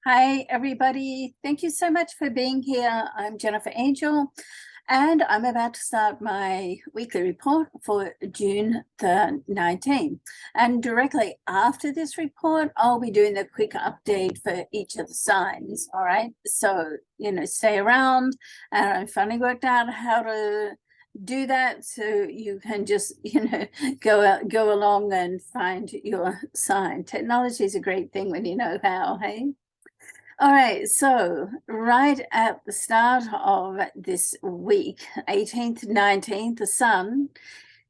Hi, everybody. Thank you so much for being here. I'm Jennifer Angel, and I'm about to start my weekly report for June the 19th. And directly after this report, I'll be doing a quick update for each of the signs. All right. So, stay around. And I finally worked out how to do that so you can just go along and find your sign. Technology is a great thing when you know how. Hey. All right, so right at the start of this week, 18th, 19th, the sun,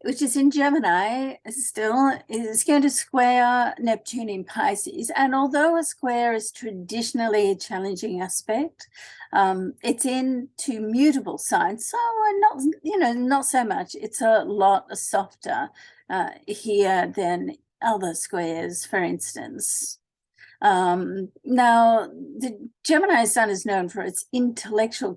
which is in Gemini, still is going to square Neptune in Pisces. And although a square is traditionally a challenging aspect, it's in two mutable signs. So not so much. It's a lot softer here than other squares, for instance. Now, the Gemini sun is known for its intellectual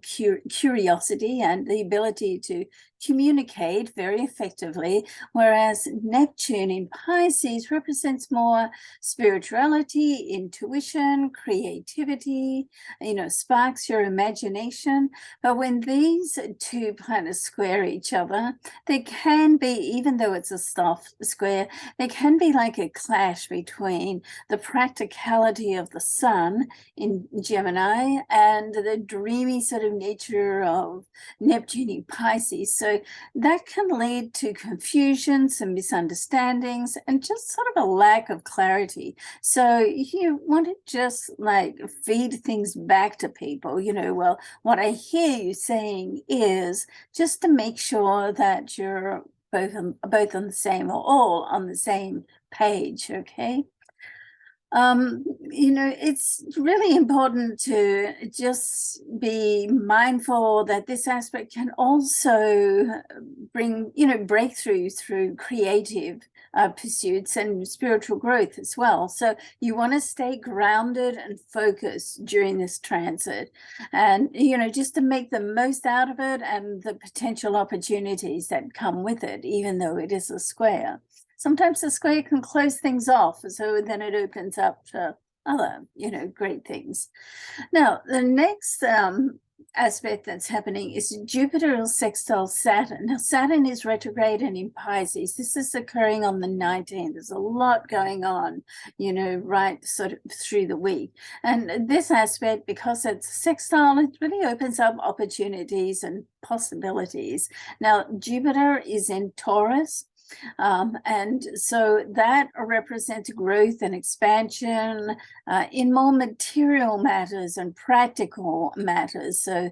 curiosity and the ability to communicate very effectively, whereas Neptune in Pisces represents more spirituality, intuition, creativity, sparks your imagination. But when these two planets square each other, they can be, even though it's a soft square, they can be like a clash between the practicality of the sun in Gemini and the dreamy sort of nature of Neptune in Pisces. So that can lead to confusion, some misunderstandings, and just sort of a lack of clarity. So you want to just feed things back to people, well, what I hear you saying is, just to make sure that you're both on the same, or all on the same page. Okay. It's really important to just be mindful that this aspect can also bring, breakthroughs through creative pursuits and spiritual growth as well. So you want to stay grounded and focused during this transit, and, just to make the most out of it and the potential opportunities that come with it, even though it is a square. Sometimes the square can close things off, so then it opens up to other, great things. Now, the next aspect that's happening is Jupiter sextile Saturn. Now, Saturn is retrograde and in Pisces. This is occurring on the 19th. There's a lot going on, right sort of through the week. And this aspect, because it's sextile, it really opens up opportunities and possibilities. Now, Jupiter is in Taurus. And so that represents growth and expansion in more material matters and practical matters. So,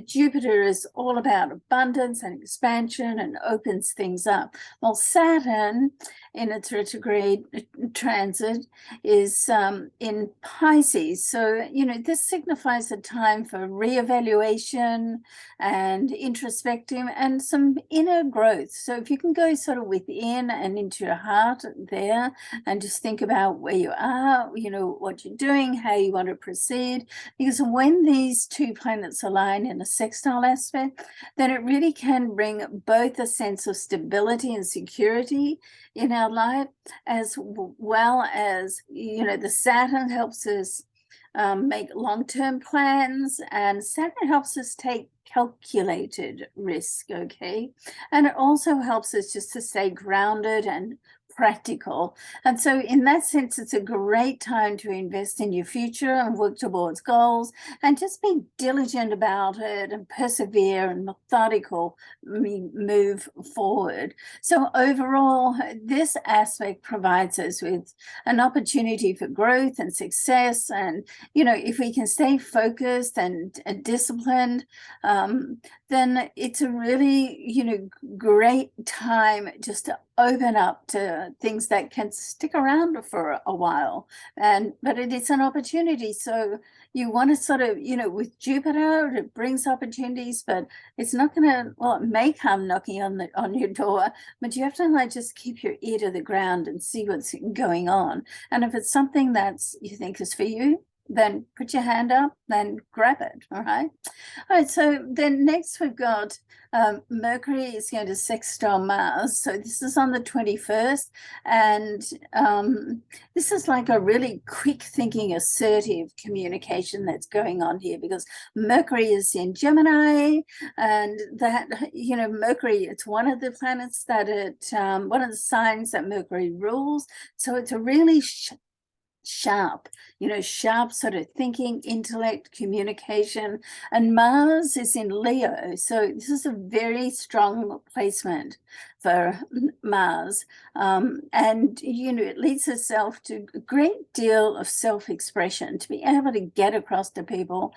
Jupiter is all about abundance and expansion and opens things up. Well, Saturn in its retrograde transit is in Pisces. So, this signifies a time for reevaluation and introspection and some inner growth. So if you can go sort of within and into your heart there and just think about where you are, what you're doing, how you want to proceed, because when these two planets align in a sextile aspect, then it really can bring both a sense of stability and security in our life, as well as, the Saturn helps us make long-term plans, and Saturn helps us take calculated risk. Okay. And it also helps us just to stay grounded and practical. And so in that sense, it's a great time to invest in your future and work towards goals, and just be diligent about it and persevere and methodical move forward. So overall, this aspect provides us with an opportunity for growth and success. And, if we can stay focused and disciplined, then it's a really, great time just to open up to things that can stick around for a while. But it is an opportunity. So you want to sort of, with Jupiter, it brings opportunities, but it's not going to, well, it may come knocking on your door, but you have to just keep your ear to the ground and see what's going on. And if it's something that's you think is for you, then put your hand up, then grab it. All right. All right. So then next we've got Mercury is going to sextile Mars. So this is on the 21st. And this is like a really quick thinking, assertive communication that's going on here, because Mercury is in Gemini, and that, Mercury, it's one of the planets that one of the signs that Mercury rules. So it's a really sharp sort of thinking, intellect, communication. And Mars is in Leo, so this is a very strong placement for Mars, and it leads itself to a great deal of self-expression, to be able to get across to people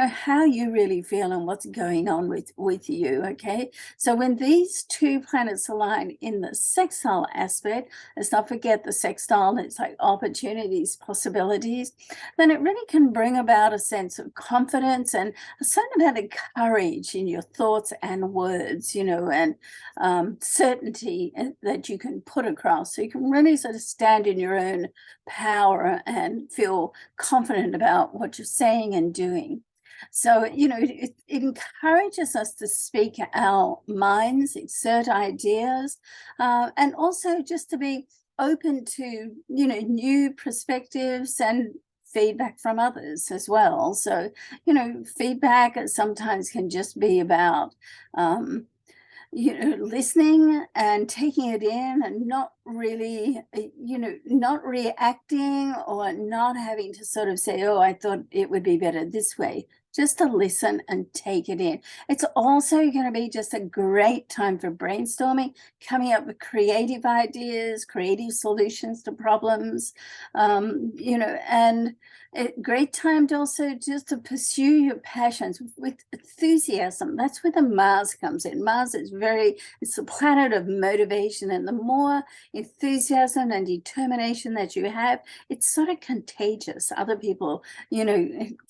how you really feel and what's going on with you. Okay, so when these two planets align in the sextile aspect, let's not forget the sextile, it's like opportunities, possibilities, then it really can bring about a sense of confidence and a certain amount of courage in your thoughts and words, and certainty that you can put across. So you can really sort of stand in your own power and feel confident about what you're saying and doing. So, it encourages us to speak our minds, exert ideas, and also just to be open to, new perspectives and feedback from others as well. So, feedback sometimes can just be about, listening and taking it in and not really, not reacting or not having to sort of say, oh, I thought it would be better this way. Just to listen and take it in. It's also going to be just a great time for brainstorming, coming up with creative ideas, creative solutions to problems, and a great time to also just to pursue your passions with enthusiasm. That's where the Mars comes in. Mars is it's the planet of motivation, and the more enthusiasm and determination that you have, it's sort of contagious. Other people,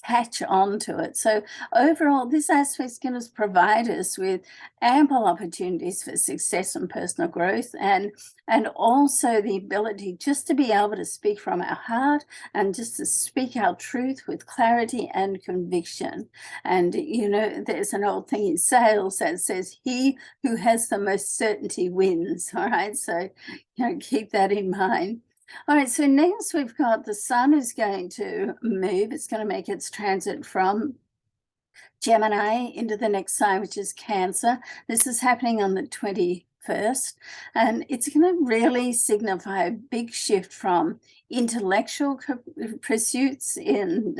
catch on to it. So overall, this aspect is going to provide us with ample opportunities for success and personal growth, and also the ability just to be able to speak from our heart and just to speak our truth with clarity and conviction. And, there's an old thing in sales that says, he who has the most certainty wins. All right. So, keep that in mind. All right, so next we've got the sun is going to move. It's going to make its transit from Gemini into the next sign, which is Cancer. This is happening on the 21st, and it's going to really signify a big shift from intellectual pursuits in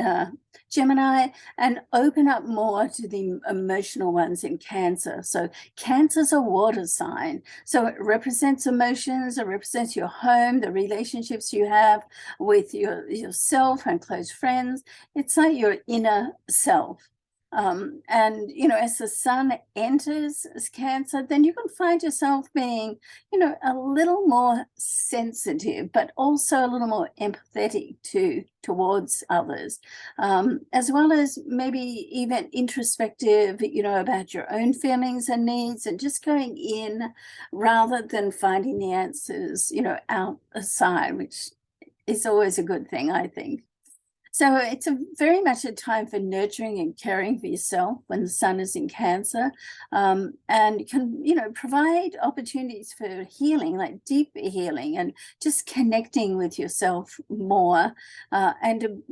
Gemini and open up more to the emotional ones in Cancer. So Cancer's a water sign, so it represents emotions, it represents your home, the relationships you have with yourself and close friends. It's like your inner self. And, as the sun enters as Cancer, then you can find yourself being, a little more sensitive, but also a little more empathetic towards others, as well as maybe even introspective, about your own feelings and needs, and just going in rather than finding the answers, outside, which is always a good thing, I think. So it's very much a time for nurturing and caring for yourself when the sun is in Cancer, and can, provide opportunities for healing, like deep healing, and just connecting with yourself more. And,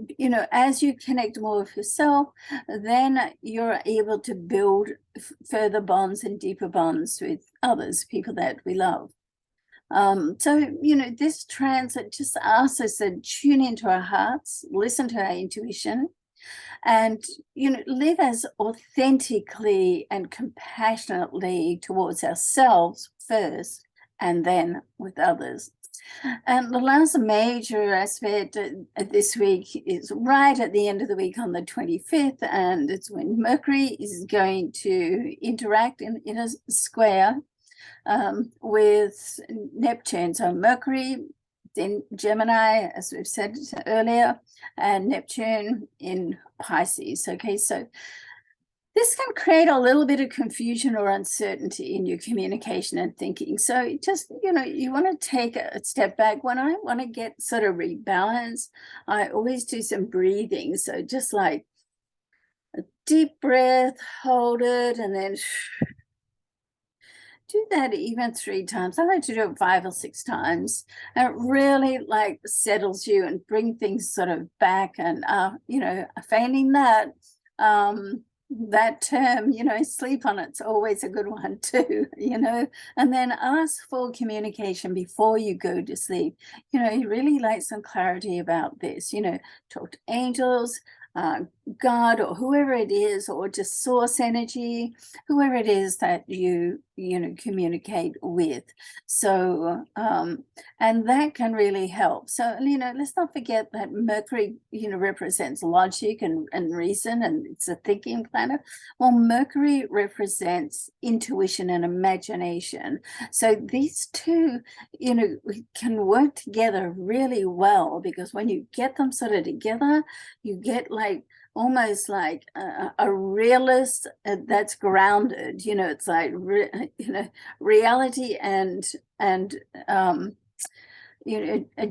as you connect more with yourself, then you're able to build further bonds and deeper bonds with others, people that we love. So, this transit just asks us to tune into our hearts, listen to our intuition, and, live as authentically and compassionately towards ourselves first, and then with others. And the last major aspect this week is right at the end of the week on the 25th, and it's when Mercury is going to interact in a square with Neptune. So Mercury in Gemini, as we've said earlier, and Neptune in Pisces. Okay, so this can create a little bit of confusion or uncertainty in your communication and thinking. So just, you want to take a step back. When I want to get sort of rebalanced, I always do some breathing. So just like a deep breath, hold it, and then do that even 3 times. I like to do it 5 or 6 times. And it really like settles you and bring things sort of back. And, failing that, that term, sleep on it's always a good one too, and then ask for communication before you go to sleep. You really like some clarity about this, talk to angels, God, or whoever it is, or just source energy, whoever it is that you communicate with. So and that can really help. So let's not forget that Mercury represents logic and reason, and it's a thinking planet. Well, Mercury represents intuition and imagination. So these two can work together really well, because when you get them sort of together, you get like almost like a realist that's grounded. It's like reality and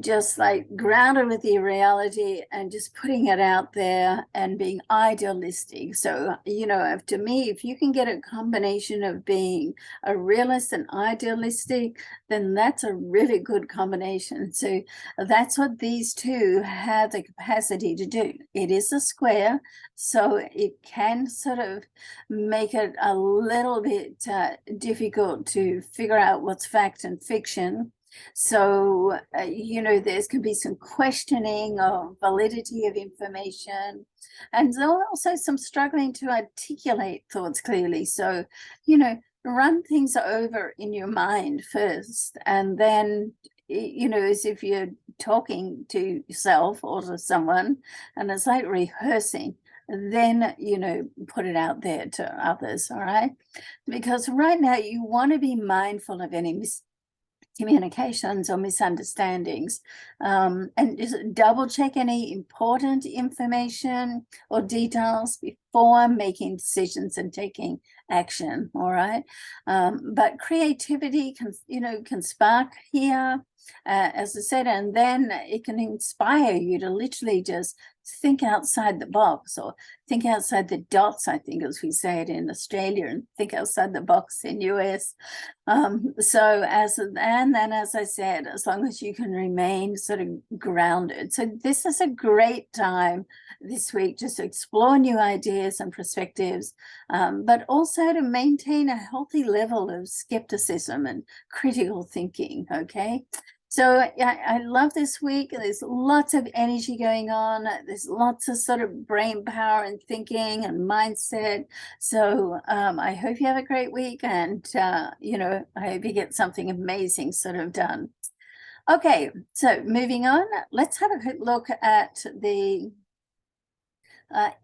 just like grounded with the reality and just putting it out there and being idealistic. So, to me, if you can get a combination of being a realist and idealistic, then that's a really good combination. So that's what these two have the capacity to do. It is a square, so it can sort of make it a little bit difficult to figure out what's fact and fiction. So, there's can be some questioning of validity of information, and also some struggling to articulate thoughts clearly. So, run things over in your mind first, and then, as if you're talking to yourself or to someone, and it's like rehearsing. Then, put it out there to others, all right? Because right now you want to be mindful of any communications or misunderstandings, and just double check any important information or details before making decisions and taking action. All right. But creativity can spark here, as I said, and then it can inspire you to literally just think outside the box, or think outside the dots, I think, as we say it in Australia, and think outside the box in US. And then, as I said, as long as you can remain sort of grounded. So this is a great time this week just to explore new ideas and perspectives, but also to maintain a healthy level of skepticism and critical thinking, okay? So I love this week. There's lots of energy going on. There's lots of sort of brain power and thinking and mindset. So I hope you have a great week, and, I hope you get something amazing sort of done. Okay, so moving on, let's have a quick look at the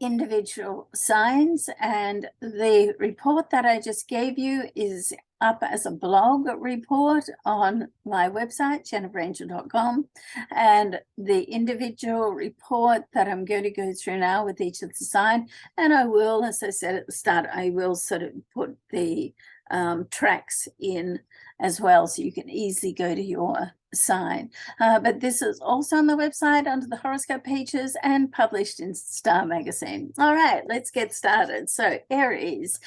individual signs, and the report that I just gave you is up as a blog report on my website, jenniferangel.com, and the individual report that I'm going to go through now with each of the sign, and I will, as I said at the start, I will sort of put the tracks in as well, so you can easily go to your sign. But this is also on the website under the horoscope pages and published in Star Magazine. All right, let's get started. So Aries,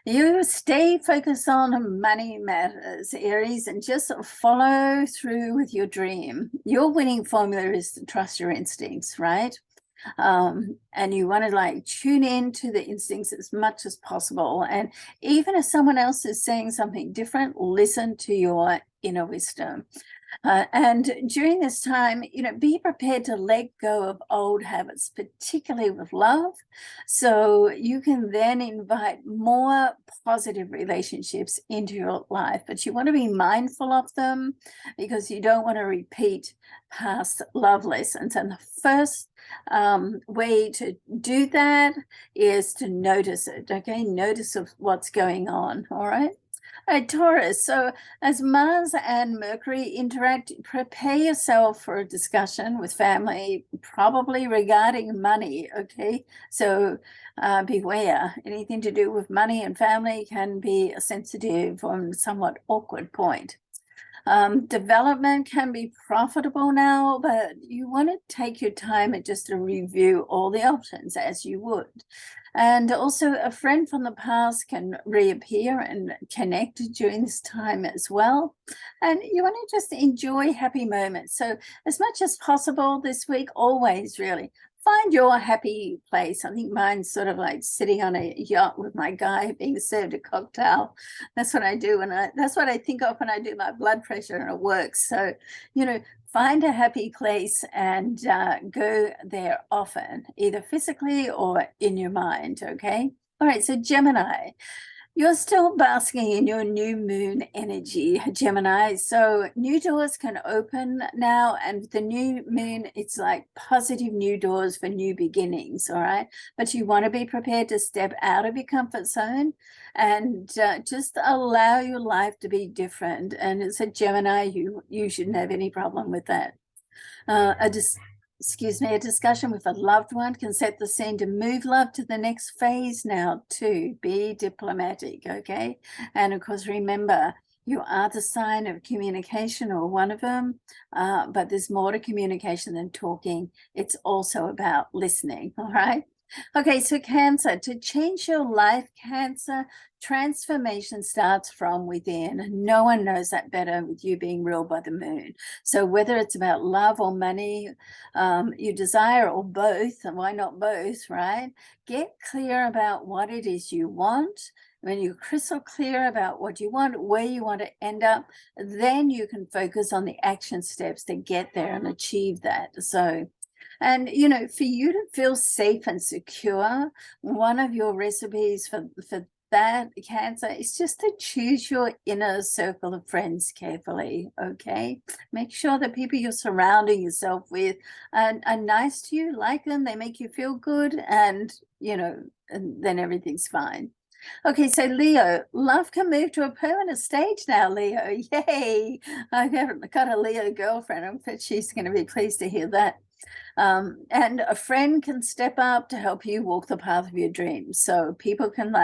you stay focused on money matters, Aries, and just follow through with your dream. Your winning formula is to trust your instincts, right? And you want to like tune in to the instincts as much as possible. And even if someone else is saying something different, listen to your inner wisdom. And during this time, be prepared to let go of old habits, particularly with love, so you can then invite more positive relationships into your life. But you want to be mindful of them, because you don't want to repeat past love lessons. And the first way to do that is to notice it. Okay, notice of what's going on. All right. All right, Taurus. So as Mars and Mercury interact, prepare yourself for a discussion with family, probably regarding money, okay? So beware. Anything to do with money and family can be a sensitive and somewhat awkward point. Development can be profitable now, but you want to take your time and just to review all the options as you would. And also a friend from the past can reappear and connect during this time as well. And you want to just enjoy happy moments. So as much as possible this week, always really, find your happy place. I think mine's sort of like sitting on a yacht with my guy being served a cocktail. That's what I do that's what I think of when I do my blood pressure, and it works. So, find a happy place and go there often, either physically or in your mind, okay? All right, so Gemini. You're still basking in your new moon energy, Gemini. So new doors can open now, and with the new moon, it's like positive new doors for new beginnings, all right? But you want to be prepared to step out of your comfort zone and just allow your life to be different. And it's a Gemini, you shouldn't have any problem with that. A discussion with a loved one can set the scene to move love to the next phase now too. Be diplomatic, okay? And of course, remember, you are the sign of communication, or one of them, but there's more to communication than talking. It's also about listening, all right? Okay, so Cancer, to change your life, Cancer, transformation starts from within. No one knows that better with you being ruled by the moon. So whether it's about love or money, you desire, or both, and why not both, right? Get clear about what it is you want. When you're crystal clear about what you want, where you want to end up, then you can focus on the action steps to get there and achieve that. So, and for you to feel safe and secure, one of your recipes for that, Cancer, is just to choose your inner circle of friends carefully, okay? Make sure that people you're surrounding yourself with are nice to you, like them, they make you feel good, and and then everything's fine. Okay, so Leo, love can move to a permanent stage now, Leo. Yay! I haven't got a Leo girlfriend, but she's going to be pleased to hear that. And a friend can step up to help you walk the path of your dreams. So people can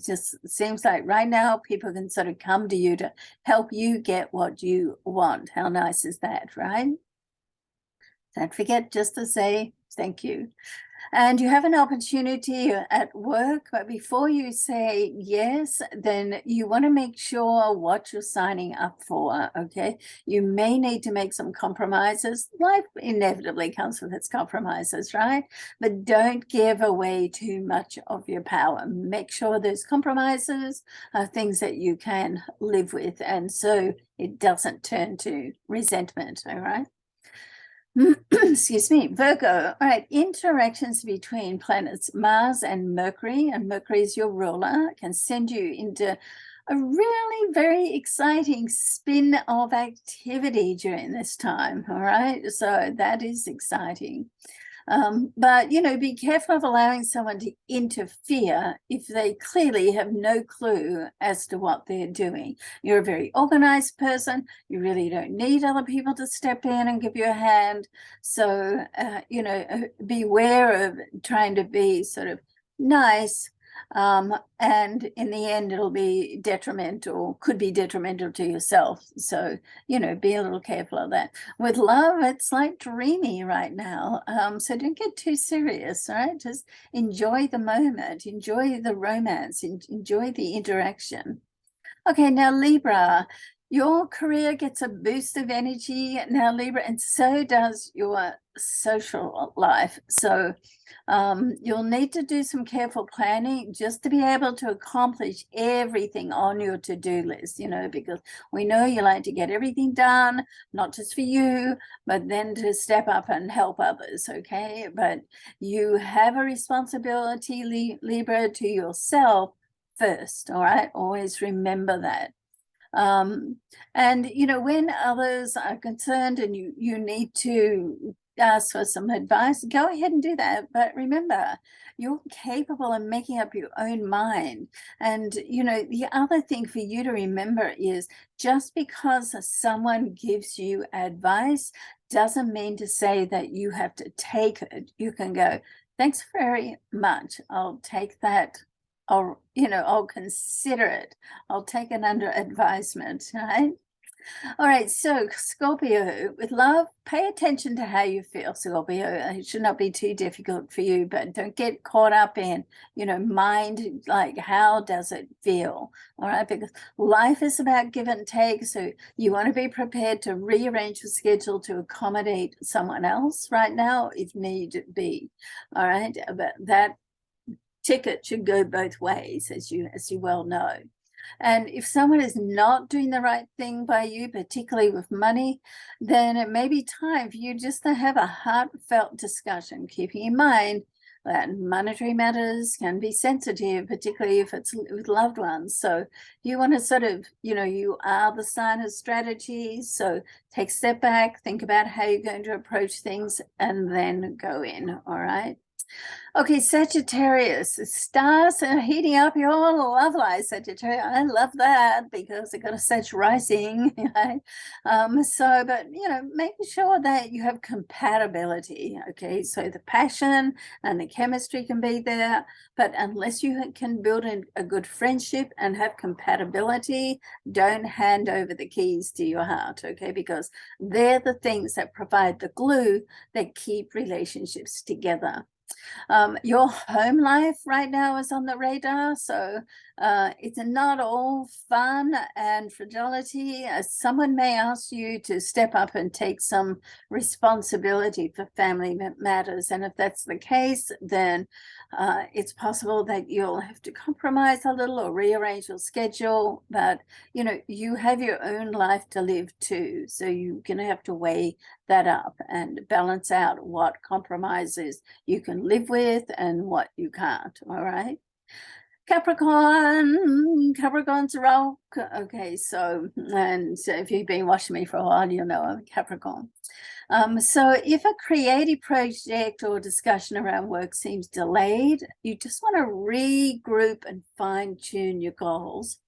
just seems like right now, people can sort of come to you to help you get what you want. How nice is that, right? Don't forget just to say thank you. And you have an opportunity at work, but before you say yes, then you want to make sure what you're signing up for, okay? You may need to make some compromises. Life inevitably comes with its compromises, right? But don't give away too much of your power. Make sure those compromises are things that you can live with, and so it doesn't turn to resentment, all right? Excuse me, Virgo. All right, interactions between planets Mars and Mercury is your ruler, can send you into a really very exciting spin of activity during this time, all right? So that is exciting. But, be careful of allowing someone to interfere if they clearly have no clue as to what they're doing. You're a very organized person. You really don't need other people to step in and give you a hand. So, beware of trying to be sort of nice. And in the end, it'll be detrimental, could be detrimental to yourself. So, be a little careful of that. With love, it's like dreamy right now. So don't get too serious, all right? Just enjoy the moment, enjoy the romance, enjoy the interaction. Okay, now Libra, your career gets a boost of energy now, Libra, and so does your social life. So you'll need to do some careful planning just to be able to accomplish everything on your to-do list, because we know you like to get everything done, not just for you, but then to step up and help others, okay? But you have a responsibility, Libra, to yourself first, all right? Always remember that. And when others are concerned and you need to ask for some advice, go ahead and do that. But remember, you're capable of making up your own mind. And, you know, the other thing for you to remember is just because someone gives you advice doesn't mean to say that you have to take it. You can go, thanks very much. I'll take that. I'll consider it. I'll take it under advisement, right? All right, so Scorpio, with love, pay attention to how you feel, Scorpio. It should not be too difficult for you, but don't get caught up in, mind, like, how does it feel? All right, because life is about give and take. So you want to be prepared to rearrange your schedule to accommodate someone else right now, if need be. All right, but that ticket should go both ways, as you well know. And if someone is not doing the right thing by you, particularly with money, then it may be time for you just to have a heartfelt discussion, keeping in mind that monetary matters can be sensitive, particularly if it's with loved ones. So you want to sort of, you are the sign of strategy. So take a step back, think about how you're going to approach things, and then go in. All right. Okay, Sagittarius, the stars are heating up your love life, Sagittarius. I love that because they got a Sag rising. Right? But making sure that you have compatibility. Okay, so the passion and the chemistry can be there, but unless you can build a good friendship and have compatibility, don't hand over the keys to your heart. Okay, because they're the things that provide the glue that keep relationships together. Your home life right now is on the radar, so it's not all fun and fragility. Someone may ask you to step up and take some responsibility for family matters, and if that's the case, then it's possible that you'll have to compromise a little or rearrange your schedule, but you have your own life to live too, so you're going to have to weigh that up and balance out what compromises you can live with and what you can't. All right. Capricorn's rock. Okay, so if you've been watching me for a while, you'll know I'm Capricorn. So if a creative project or discussion around work seems delayed, you just want to regroup and fine-tune your goals.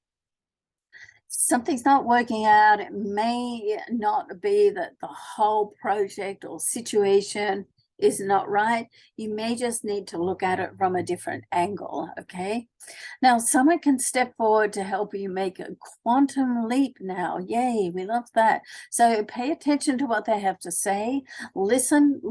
Something's not working out. It may not be that the whole project or situation is not right. You may just need to look at it from a different angle. Okay, now someone can step forward to help you make a quantum leap now. Yay, we love that. So pay attention to what they have to say, listen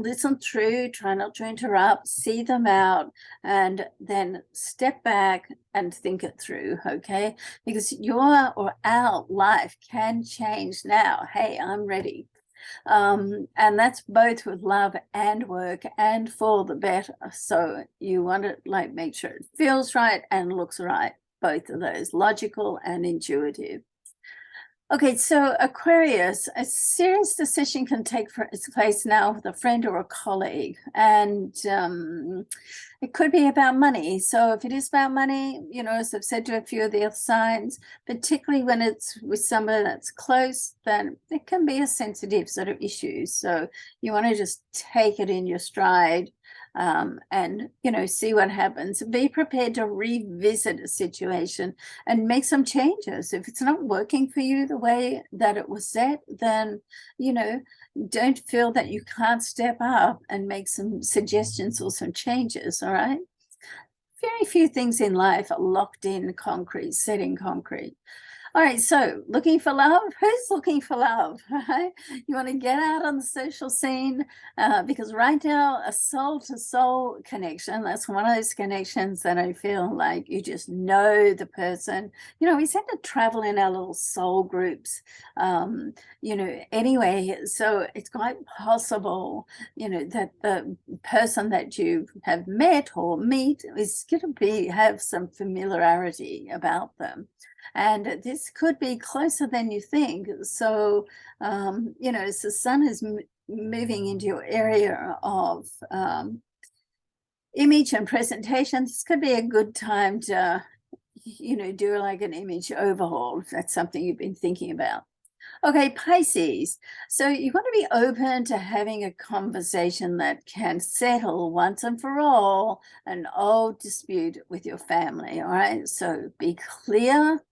through, try not to interrupt, see them out, and then step back and think it through. Okay, because your or our life can change now. Hey, I'm ready. And that's both with love and work, and for the better. So you want to make sure it feels right and looks right, both of those, logical and intuitive. Okay, so Aquarius, a serious decision can take its place now with a friend or a colleague, and it could be about money. So if it is about money, as I've said to a few of the other signs, particularly when it's with someone that's close, then it can be a sensitive sort of issue. So you want to just take it in your stride, and see what happens. Be prepared to revisit a situation and make some changes. If it's not working for you the way that it was set, then don't feel that you can't step up and make some suggestions or some changes. All right, very few things in life are locked in concrete, set in concrete. All right, so looking for love? Who's looking for love? Right? You want to get out on the social scene, because right now, a soul-to-soul connection, that's one of those connections that I feel like you just know the person. We tend to travel in our little soul groups, anyway, so it's quite possible, that the person that you have met or meet is going to have some familiarity about them. And this could be closer than you think. So, as the sun is moving into your area of image and presentation, this could be a good time to, do like an image overhaul, if that's something you've been thinking about. Okay, Pisces. So you want to be open to having a conversation that can settle once and for all an old dispute with your family. All right. So be clear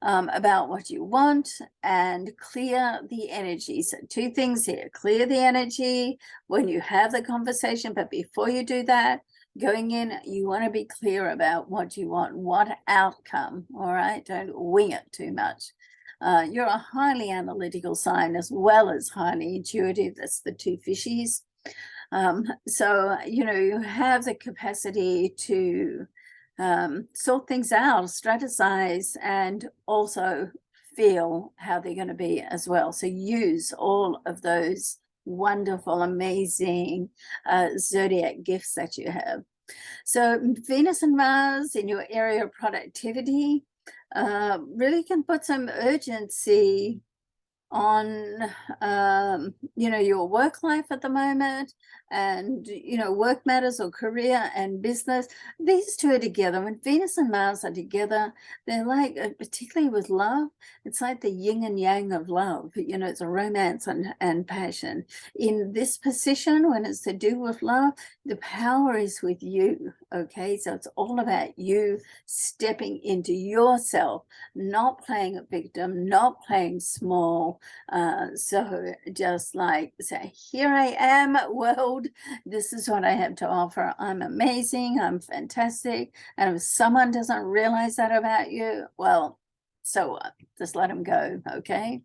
about what you want and clear the energy. So two things here: clear the energy when you have the conversation, but before you do that, going in, you want to be clear about what you want, what outcome. All right, don't wing it too much. You're a highly analytical sign as well as highly intuitive. That's the two fishies. So you have the capacity to sort things out, strategize, and also feel how they're going to be as well. So use all of those wonderful, amazing zodiac gifts that you have. So Venus and Mars in your area of productivity really can put some urgency on your work life at the moment, and work matters or career and business. These two are together. When Venus and Mars are together, they're like, particularly with love, it's like the yin and yang of love. It's a romance and passion. In this position, when it's to do with love, the power is with you. Okay, so it's all about you stepping into yourself, not playing a victim, not playing small. So just like say, here I am, world, this is what I have to offer. I'm amazing, I'm fantastic. And if someone doesn't realize that about you, well, so what? Just let them go. Okay.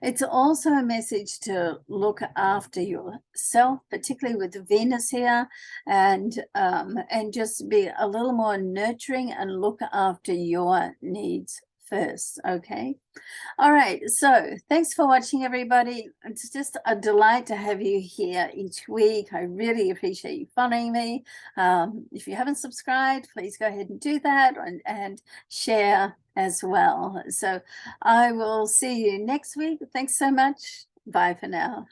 It's also a message to look after yourself, particularly with Venus here, and just be a little more nurturing and look after your needs first. Okay. All right. So thanks for watching, everybody. It's just a delight to have you here each week. I really appreciate you following me. If you haven't subscribed, please go ahead and do that, and share as well. So I will see you next week. Thanks so much. Bye for now.